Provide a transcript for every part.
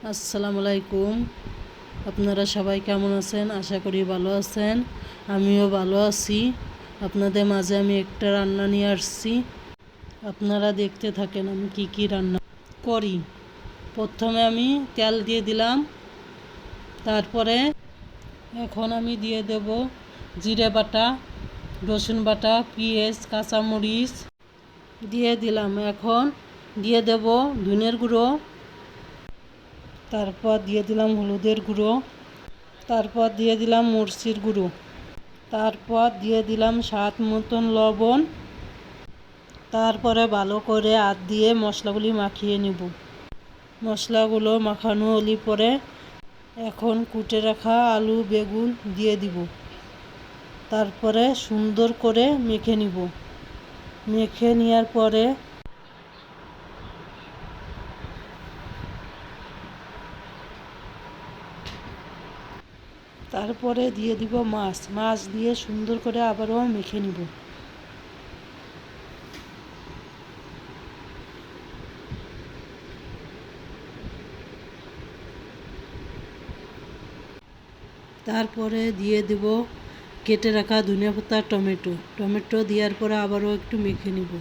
আসসালামু আলাইকুম। আপনারা সবাই কেমন আছেন? আশা করি ভালো আছেন। আমিও ভালো আছি। আপনাদের মাঝে আমি একটা রান্না নিয়ে আসছি। আপনারা দেখতে থাকেন আমি কি কি রান্না করি। প্রথমে আমি তেল দিয়ে দিলাম, তারপরে এখন আমি দিয়ে দেব জিরে বাটা, রসুন বাটা, পেঁয়াজ, কাঁচামরিচ দিয়ে দিলাম। এখন দিয়ে দেব ধনের গুঁড়ো, তারপর দিয়ে দিলাম হলুদের গুঁড়ো, তারপর দিয়ে দিলাম মরিচের গুঁড়ো, তারপর দিয়ে দিলাম স্বাদ মতন লবণ। তারপরে ভালো করে হাত দিয়ে মশলাগুলি মাখিয়ে নেব। মশলাগুলো মাখানো হলে পরে এখন কুটে রাখা আলু বেগুন দিয়ে দিব। তারপরে সুন্দর করে মেখে নিব। মেখে নেওয়ার পরে তারপরে দিয়ে দিব মাছ দিয়ে সুন্দর করে আবারও মেখে নিব। তারপরে দিয়ে দেব কেটে রাখা ধনিয়া পাতা, টমেটো দেওয়ার পরে আবারও একটু মেখে নিব।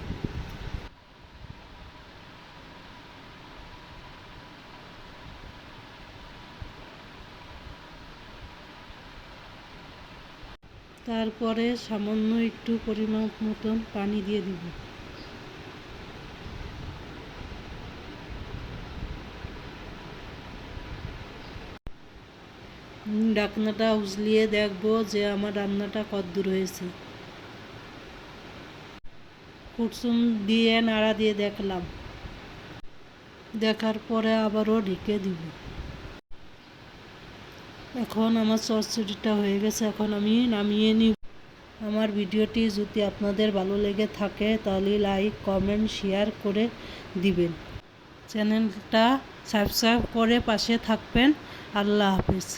তারপরে সামান্য একটু পরিমাণ মতন পানি দিয়ে দিব। ঢাকনাটা উজলিয়ে দেখব যে আমার রান্নাটা কতদূর হয়েছে। কুসুম দিয়ে নাড়া দিয়ে দেখলাম। দেখার পরে আবারও ঢেকে দিব। এখন আমার চচ্চড়িটা হয়ে গেছে, এখন আমি নামিয়ে নিব। আমার ভিডিওটি যদি আপনাদের ভালো লেগে থাকে তাহলে লাইক, কমেন্ট, শেয়ার করে দিবেন। চ্যানেলটা সাবস্ক্রাইব করে পাশে থাকবেন। আল্লাহ হাফেজ।